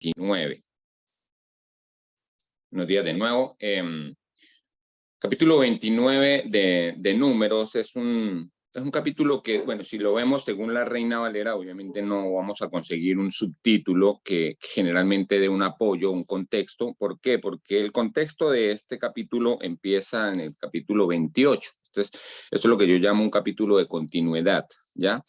29. Buenos días de nuevo. Capítulo 29 de Números es un capítulo que, bueno, si lo vemos según la Reina Valera, obviamente no vamos a conseguir un subtítulo que generalmente dé un apoyo, un contexto. ¿Por qué? Porque el contexto de este capítulo empieza en el capítulo 28. Entonces, eso es lo que yo llamo un capítulo de continuidad, ¿ya?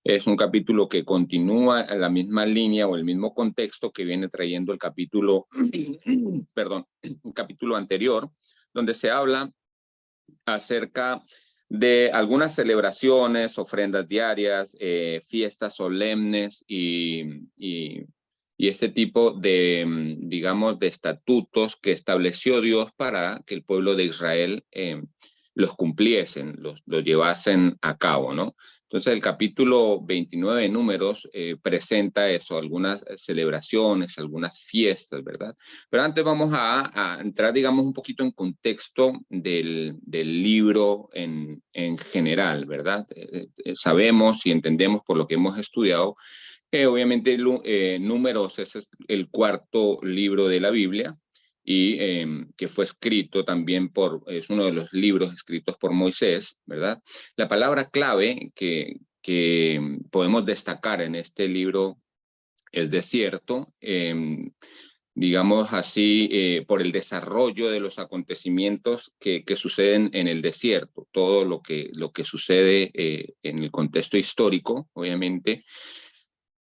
Es un capítulo que continúa en la misma línea o el mismo contexto que viene trayendo el capítulo, perdón, el capítulo anterior, donde se habla acerca de algunas celebraciones, ofrendas diarias, fiestas solemnes y este tipo de, digamos, de estatutos que estableció Dios para que el pueblo de Israel los cumpliesen, los llevasen a cabo, ¿no? Entonces el capítulo 29 de Números presenta eso, algunas celebraciones, algunas fiestas, ¿verdad? Pero antes vamos a entrar, digamos, un poquito en contexto del libro en general, ¿verdad? Sabemos y entendemos por lo que hemos estudiado que obviamente Números es el cuarto libro de la Biblia y que fue escrito también es uno de los libros escritos por Moisés, ¿verdad? La palabra clave que podemos destacar en este libro es desierto, digamos así, por el desarrollo de los acontecimientos que suceden en el desierto, todo lo que sucede en el contexto histórico, obviamente,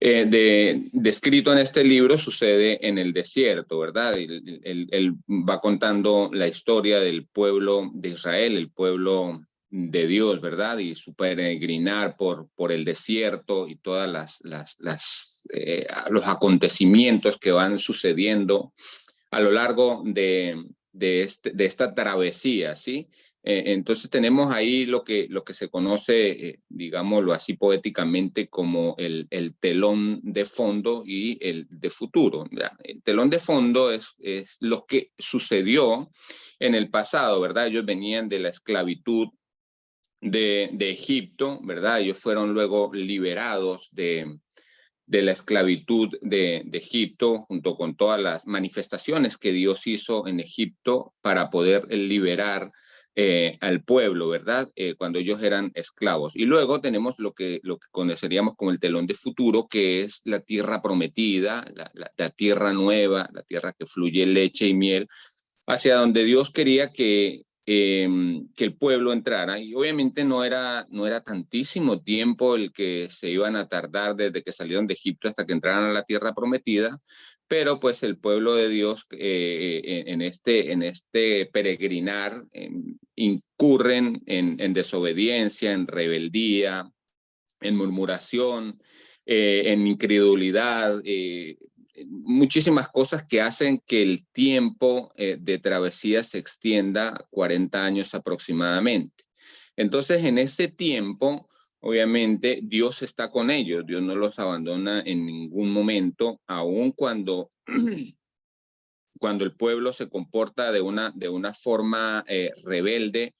descrito en este libro sucede en el desierto, ¿verdad? Él va contando la historia del pueblo de Israel, el pueblo de Dios, ¿verdad? Y su peregrinar por el desierto y todas los acontecimientos que van sucediendo a lo largo de esta travesía, ¿sí? Entonces tenemos ahí lo que se conoce, digámoslo así poéticamente, como el telón de fondo y el de futuro. ¿Ya? El telón de fondo es lo que sucedió en el pasado, ¿verdad? Ellos venían de la esclavitud de Egipto, ¿verdad? Ellos fueron luego liberados de la esclavitud de Egipto, junto con todas las manifestaciones que Dios hizo en Egipto para poder liberar al pueblo, ¿verdad? Cuando ellos eran esclavos. Y luego tenemos lo que conoceríamos como el telón de futuro, que es la tierra prometida, la tierra nueva, la tierra que fluye leche y miel, hacia donde Dios quería que el pueblo entrara. Y obviamente no era tantísimo tiempo el que se iban a tardar desde que salieron de Egipto hasta que entraran a la tierra prometida, pero pues el pueblo de Dios en este peregrinar incurren en desobediencia, en rebeldía, en murmuración, en incredulidad, muchísimas cosas que hacen que el tiempo de travesía se extienda 40 años aproximadamente. Entonces, en ese tiempo, obviamente, Dios está con ellos, Dios no los abandona en ningún momento, aun cuando el pueblo se comporta de una forma rebelde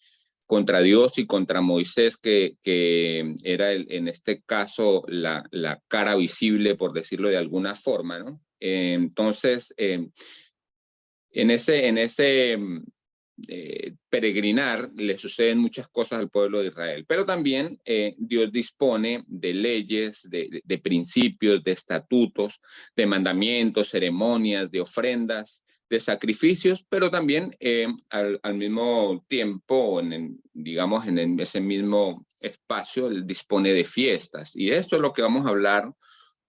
contra Dios y contra Moisés, que era en este caso la cara visible, por decirlo de alguna forma, ¿no? Entonces, en ese peregrinar le suceden muchas cosas al pueblo de Israel, pero también Dios dispone de leyes, de principios, de estatutos, de mandamientos, ceremonias, de ofrendas, de sacrificios, pero también al mismo tiempo, digamos, en ese mismo espacio, Él dispone de fiestas. Y esto es lo que vamos a hablar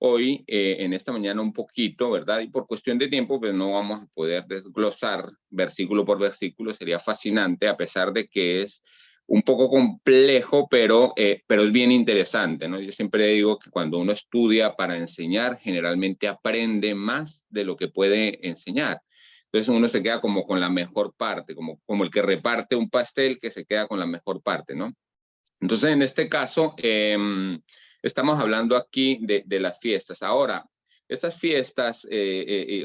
hoy, en esta mañana, un poquito, ¿verdad? Y por cuestión de tiempo, pues no vamos a poder desglosar versículo por versículo, sería fascinante, a pesar de que es un poco complejo, pero es bien interesante, ¿no? Yo siempre digo que cuando uno estudia para enseñar, generalmente aprende más de lo que puede enseñar. Entonces uno se queda como con la mejor parte, como el que reparte un pastel que se queda con la mejor parte, ¿no? Entonces, en este caso, estamos hablando aquí de las fiestas. Ahora, estas fiestas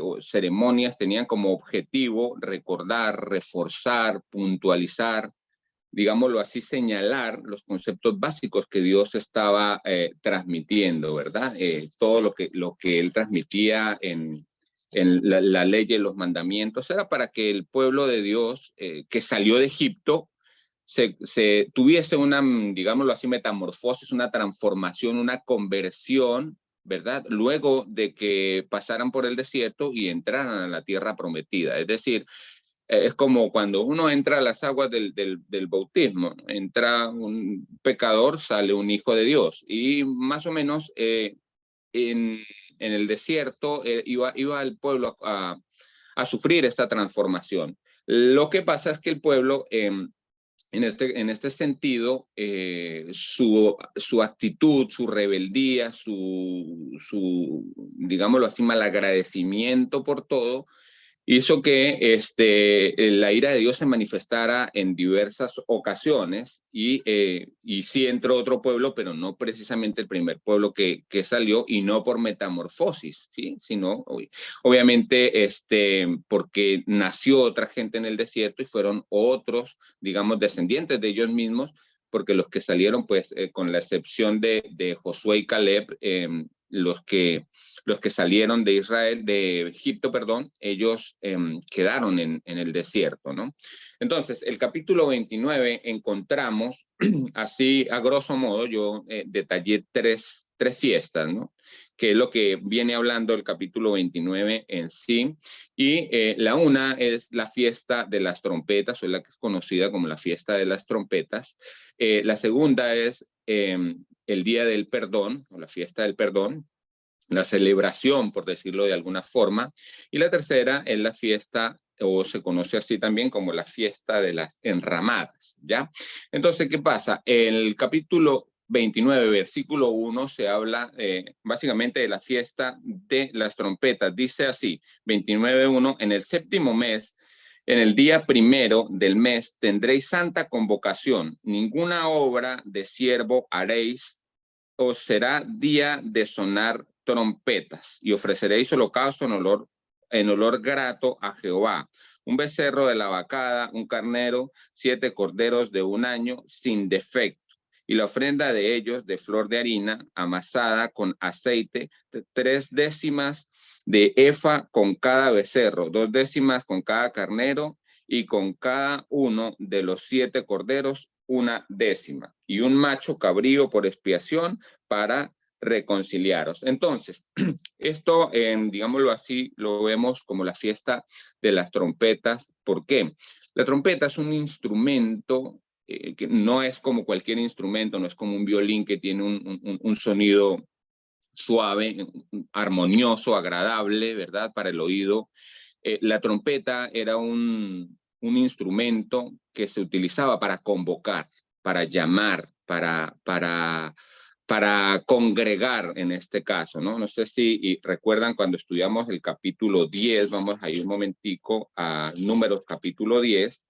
o ceremonias tenían como objetivo recordar, reforzar, puntualizar, digámoslo así, señalar los conceptos básicos que Dios estaba transmitiendo, ¿verdad? Todo lo que Él transmitía en la ley y los mandamientos, era para que el pueblo de Dios que salió de Egipto se tuviese una, digámoslo así, metamorfosis, una transformación, una conversión, ¿verdad? Luego de que pasaran por el desierto y entraran a la tierra prometida. Es decir, es como cuando uno entra a las aguas del bautismo, entra un pecador, sale un hijo de Dios. Y más o menos en, en el desierto iba el pueblo a sufrir esta transformación. Lo que pasa es que el pueblo, en este sentido, su actitud, su rebeldía, digámoslo así, malagradecimiento por todo, hizo que la ira de Dios se manifestara en diversas ocasiones y sí entró otro pueblo, pero no precisamente el primer pueblo que salió y no por metamorfosis, ¿sí? Sino obviamente porque nació otra gente en el desierto y fueron otros, digamos, descendientes de ellos mismos, porque los que salieron, pues, con la excepción de Josué y Caleb, los que salieron de Israel, de Egipto, perdón, ellos quedaron en el desierto, ¿no? Entonces, el capítulo 29 encontramos, así a grosso modo, yo detallé tres fiestas, ¿no? Que es lo que viene hablando el capítulo 29 en sí. Y la una es la fiesta de las trompetas, o la que es conocida como la fiesta de las trompetas. La segunda es el día del perdón, o la fiesta del perdón, la celebración, por decirlo de alguna forma. Y la tercera es la fiesta, o se conoce así también como la fiesta de las enramadas, ¿ya? Entonces, ¿qué pasa? En el capítulo 29, versículo 1, se habla básicamente de la fiesta de las trompetas. Dice así, 29:1, en el séptimo mes, en el día primero del mes, tendréis santa convocación. Ninguna obra de siervo haréis, os será día de sonar trompetas, y ofreceréis holocausto en olor grato a Jehová. Un becerro de la vacada, un carnero, 7 corderos de un año sin defecto. Y la ofrenda de ellos de flor de harina amasada con aceite, 3 décimas de efa con cada becerro, 2 décimas con cada carnero, y con cada uno de los 7 corderos 1 décima, y un macho cabrío por expiación para reconciliaros. Entonces, esto, digámoslo así, lo vemos como la fiesta de las trompetas. ¿Por qué? La trompeta es un instrumento que no es como cualquier instrumento, no es como un violín que tiene un sonido suave, armonioso, agradable, ¿verdad? Para el oído. La trompeta era un instrumento que se utilizaba para convocar, para llamar, para congregar en este caso, ¿no? No sé si recuerdan cuando estudiamos el capítulo 10, vamos a ir un momentico a Números capítulo 10.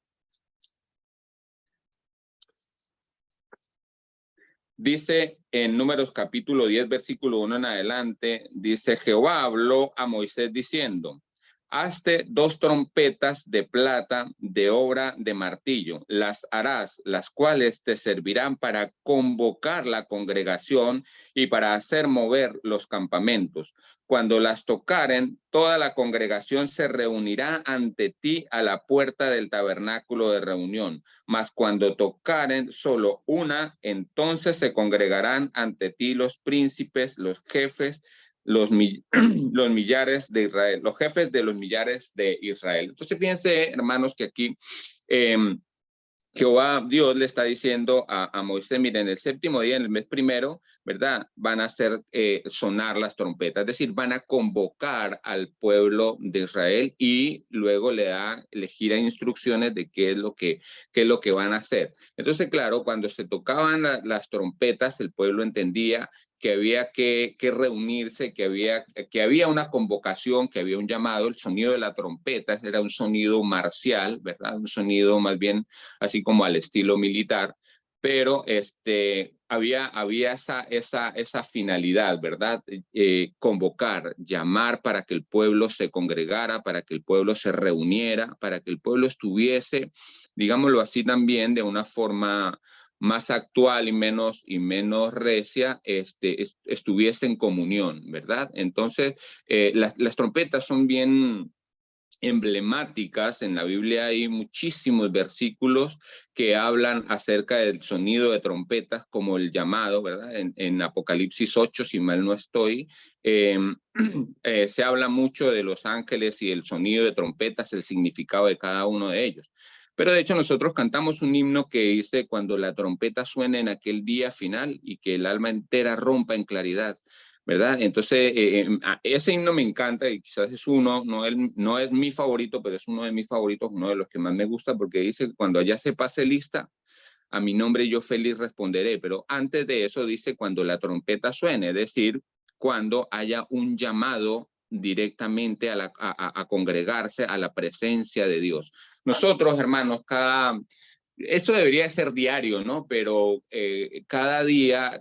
Dice en Números capítulo 10, versículo 1 en adelante, dice, Jehová habló a Moisés diciendo, hazte 2 trompetas de plata de obra de martillo, las harás, las cuales te servirán para convocar la congregación y para hacer mover los campamentos. Cuando las tocaren, toda la congregación se reunirá ante ti a la puerta del tabernáculo de reunión. Mas cuando tocaren solo una, entonces se congregarán ante ti los príncipes, los jefes, los millares de Israel, los jefes de los millares de Israel. Entonces, fíjense, hermanos, que aquí Jehová Dios le está diciendo a Moisés, miren, el séptimo día, en el mes primero, ¿verdad? Van a hacer sonar las trompetas, es decir, van a convocar al pueblo de Israel, y luego le gira instrucciones de qué es lo que van a hacer. Entonces, claro, cuando se tocaban las trompetas, el pueblo entendía que había que reunirse, que había una convocación, que había un llamado. El sonido de la trompeta era un sonido marcial, ¿verdad? Un sonido más bien así como al estilo militar, pero había esa finalidad, ¿verdad? Convocar, llamar para que el pueblo se congregara, para que el pueblo se reuniera, para que el pueblo estuviese, digámoslo así también, de una forma más actual y menos recia, estuviese en comunión, ¿verdad? Entonces, las trompetas son bien emblemáticas. En la Biblia hay muchísimos versículos que hablan acerca del sonido de trompetas como el llamado, ¿verdad? En Apocalipsis 8, si mal no estoy, eh, se habla mucho de los ángeles y el sonido de trompetas, el significado de cada uno de ellos. Pero de hecho nosotros cantamos un himno que dice cuando la trompeta suene en aquel día final y que el alma entera rompa en claridad, ¿verdad? Entonces, ese himno me encanta y quizás es uno, no es mi favorito, pero es uno de mis favoritos, uno de los que más me gusta, porque dice, cuando allá se pase lista, a mi nombre yo feliz responderé, pero antes de eso dice cuando la trompeta suene, es decir, cuando haya un llamado directamente a congregarse a la presencia de Dios. Nosotros, hermanos, eso debería ser diario, ¿no? Pero cada día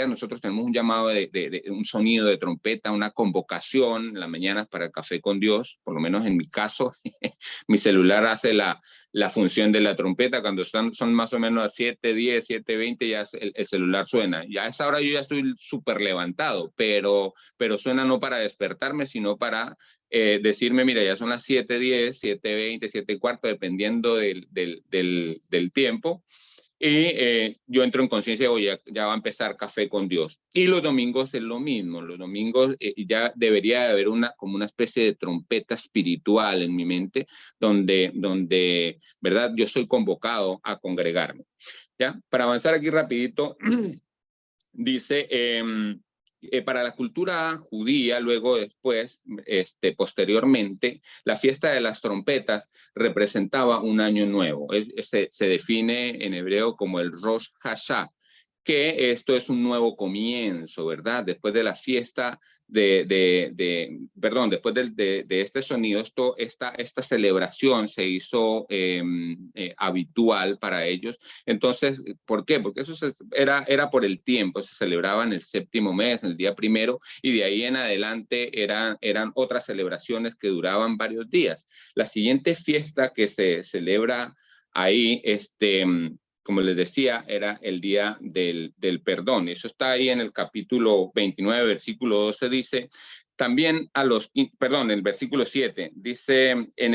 nosotros tenemos un llamado de un sonido de trompeta, una convocación en las mañanas para el café con Dios, por lo menos en mi caso, mi celular hace la función de la trompeta. Cuando son más o menos a 7:10, 7:20, ya el celular suena. Ya a esa hora yo ya estoy súper levantado, pero suena no para despertarme, sino para decirme, mira, ya son las 7:10, 7:20, 7:15, dependiendo del tiempo. Y yo entro en conciencia, oye, ya va a empezar café con Dios. Y los domingos es lo mismo. Los domingos ya debería haber como una especie de trompeta espiritual en mi mente, donde, ¿verdad? Yo soy convocado a congregarme. ¿Ya? Para avanzar aquí rapidito, dice, para la cultura judía, luego después, posteriormente, la fiesta de las trompetas representaba un año nuevo. Se define en hebreo como el Rosh Hashanah, que esto es un nuevo comienzo, ¿verdad? Después de la fiesta perdón, después de este sonido, esta celebración se hizo habitual para ellos. Entonces, ¿por qué? Porque eso era por el tiempo, se celebraba en el séptimo mes, en el día primero, y de ahí en adelante eran otras celebraciones que duraban varios días. La siguiente fiesta que se celebra ahí, como les decía, era el día del perdón. Eso está ahí en el capítulo 29, versículo 12, dice, también el versículo 7, dice, en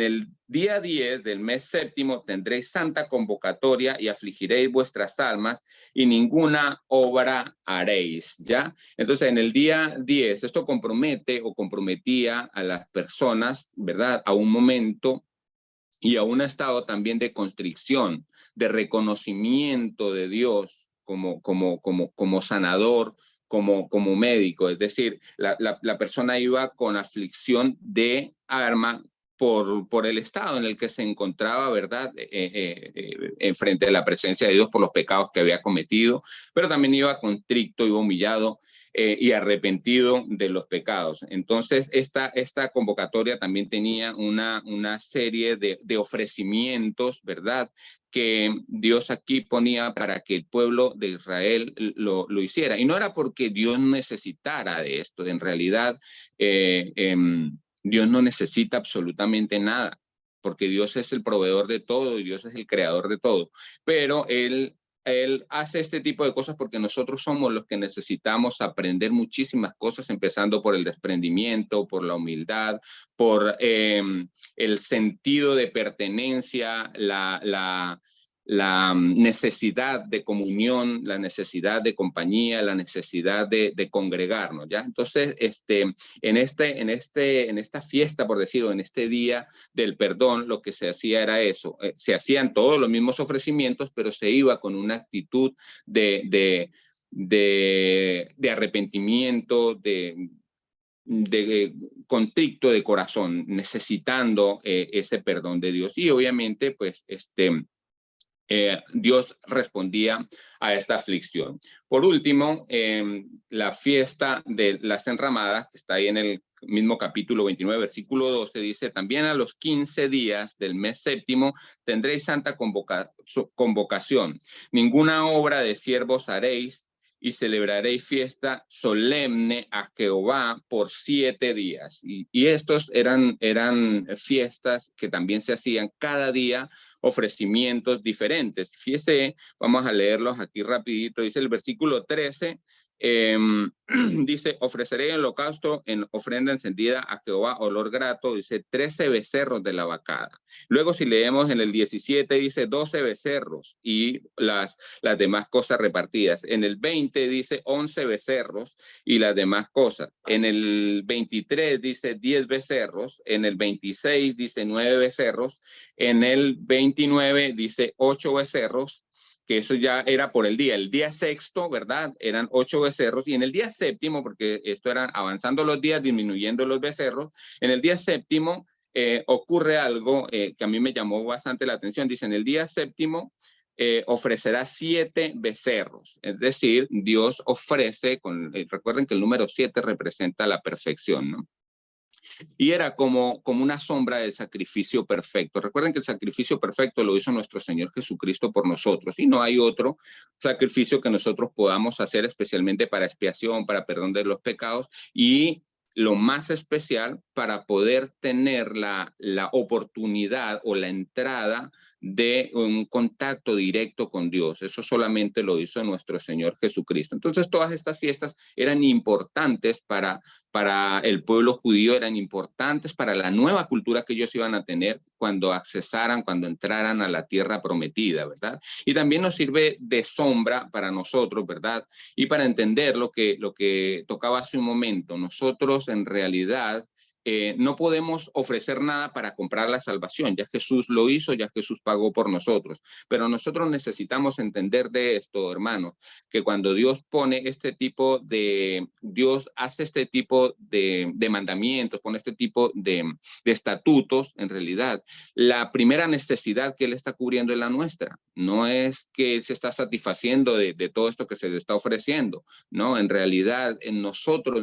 el día 10 del mes séptimo tendréis santa convocatoria y afligiréis vuestras almas y ninguna obra haréis, ¿ya? Entonces, en el día 10, esto compromete o comprometía a las personas, ¿verdad? A un momento y a un estado también de constricción, de reconocimiento de Dios como sanador, como médico. Es decir, la persona iba con aflicción de alma por el estado en el que se encontraba, ¿verdad? En frente de la presencia de Dios por los pecados que había cometido, pero también iba contrito, iba humillado y arrepentido de los pecados. Entonces, esta convocatoria también tenía una serie de ofrecimientos, ¿verdad?, que Dios aquí ponía para que el pueblo de Israel lo hiciera. Y no era porque Dios necesitara de esto, en realidad Dios no necesita absolutamente nada, porque Dios es el proveedor de todo y Dios es el creador de todo, pero Él hace este tipo de cosas porque nosotros somos los que necesitamos aprender muchísimas cosas, empezando por el desprendimiento, por la humildad, por el sentido de pertenencia, la necesidad de comunión, la necesidad de compañía, la necesidad de congregarnos, ¿ya? Entonces, en esta fiesta, por decirlo, en este día del perdón, lo que se hacía era eso, se hacían todos los mismos ofrecimientos, pero se iba con una actitud de arrepentimiento, de contrito de corazón, necesitando ese perdón de Dios. Y obviamente, pues, Dios respondía a esta aflicción. Por último, la fiesta de las enramadas, que está ahí en el mismo capítulo 29, versículo 12, dice, también a los 15 días del mes séptimo tendréis santa convocación. Ninguna obra de siervos haréis y celebraréis fiesta solemne a Jehová por 7 días. Y estos eran fiestas que también se hacían cada día ofrecimientos diferentes. Fíjese, vamos a leerlos aquí rapidito. Dice el versículo 13, dice, ofreceré en holocausto en ofrenda encendida a Jehová olor grato, dice 13 becerros de la vacada. Luego si leemos en el 17 dice 12 becerros y las demás cosas repartidas. En el 20 dice 11 becerros y las demás cosas. En el 23 dice 10 becerros, en el 26 dice 9 becerros, en el 29 dice 8 becerros, que eso ya era por el día sexto, ¿verdad? Eran 8 becerros, y en el día séptimo, porque esto eran avanzando los días, disminuyendo los becerros, en el día séptimo ocurre algo que a mí me llamó bastante la atención. Dice, en el día séptimo ofrecerá 7 becerros, es decir, Dios ofrece, recuerden que el número 7 representa la perfección, ¿no? Y era como una sombra del sacrificio perfecto. Recuerden que el sacrificio perfecto lo hizo nuestro Señor Jesucristo por nosotros, y no hay otro sacrificio que nosotros podamos hacer especialmente para expiación, para perdón de los pecados, y lo más especial para poder tener la oportunidad o la entrada de un contacto directo con Dios. Eso solamente lo hizo nuestro Señor Jesucristo. Entonces todas estas fiestas eran importantes para el pueblo judío, eran importantes para la nueva cultura que ellos iban a tener cuando accesaran, cuando entraran a la tierra prometida, ¿verdad? Y también nos sirve de sombra para nosotros, ¿verdad? Y para entender lo que tocaba hace un momento, nosotros en realidad no podemos ofrecer nada para comprar la salvación. Ya Jesús lo hizo, ya Jesús pagó por nosotros. Pero nosotros necesitamos entender de esto, hermanos, que cuando Dios pone Dios hace este tipo de mandamientos, pone este tipo de estatutos, en realidad, la primera necesidad que Él está cubriendo es la nuestra. No es que se está satisfaciendo de todo esto que se le está ofreciendo, ¿no? En realidad, en nosotros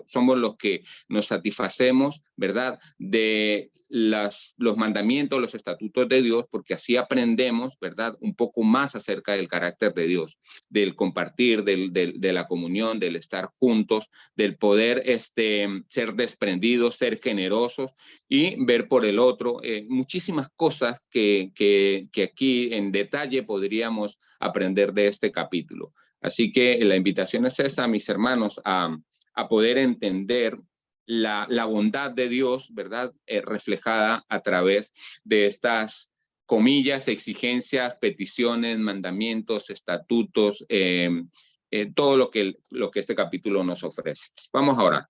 somos los que nos satisfacemos, ¿verdad? De los mandamientos, los estatutos de Dios, porque así aprendemos, ¿verdad? Un poco más acerca del carácter de Dios, del compartir, de la comunión, del estar juntos, del poder ser desprendidos, ser generosos y ver por el otro. Muchísimas cosas que aquí en detalle podríamos aprender de este capítulo. Así que la invitación es esa, mis hermanos, a poder entender la bondad de Dios, ¿verdad? Reflejada a través de estas comillas, exigencias, peticiones, mandamientos, estatutos, todo lo que este capítulo nos ofrece. Vamos a orar.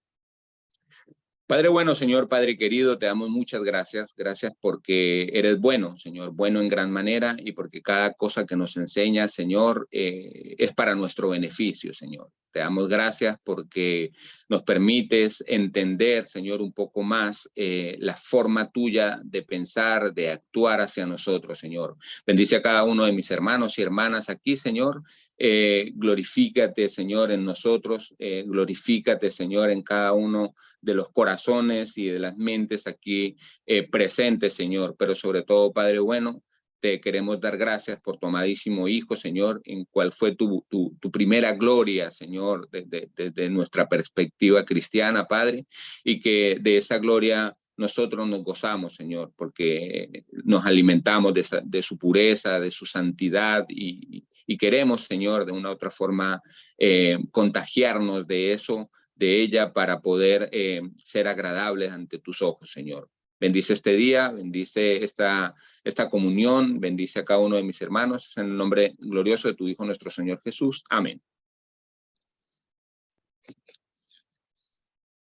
Padre bueno, Señor, Padre querido, te damos muchas gracias. Gracias porque eres bueno, Señor, bueno en gran manera, y porque cada cosa que nos enseñas, Señor, es para nuestro beneficio, Señor. Te damos gracias porque nos permites entender, Señor, un poco más la forma tuya de pensar, de actuar hacia nosotros, Señor. Bendice a cada uno de mis hermanos y hermanas aquí, Señor. Glorifícate, Señor, en nosotros. Glorifícate, Señor, en cada uno de los corazones y de las mentes aquí presentes, Señor. Pero sobre todo, Padre bueno, te queremos dar gracias por tu amadísimo Hijo, Señor, en cual fue tu primera gloria, Señor, desde nuestra perspectiva cristiana, Padre, y que de esa gloria nosotros nos gozamos, Señor, porque nos alimentamos de su pureza, de su santidad, y queremos, Señor, de una u otra forma contagiarnos de eso, de ella, para poder ser agradables ante tus ojos, Señor. Bendice este día, bendice esta comunión, bendice a cada uno de mis hermanos, en el nombre glorioso de tu Hijo nuestro Señor Jesús. Amén.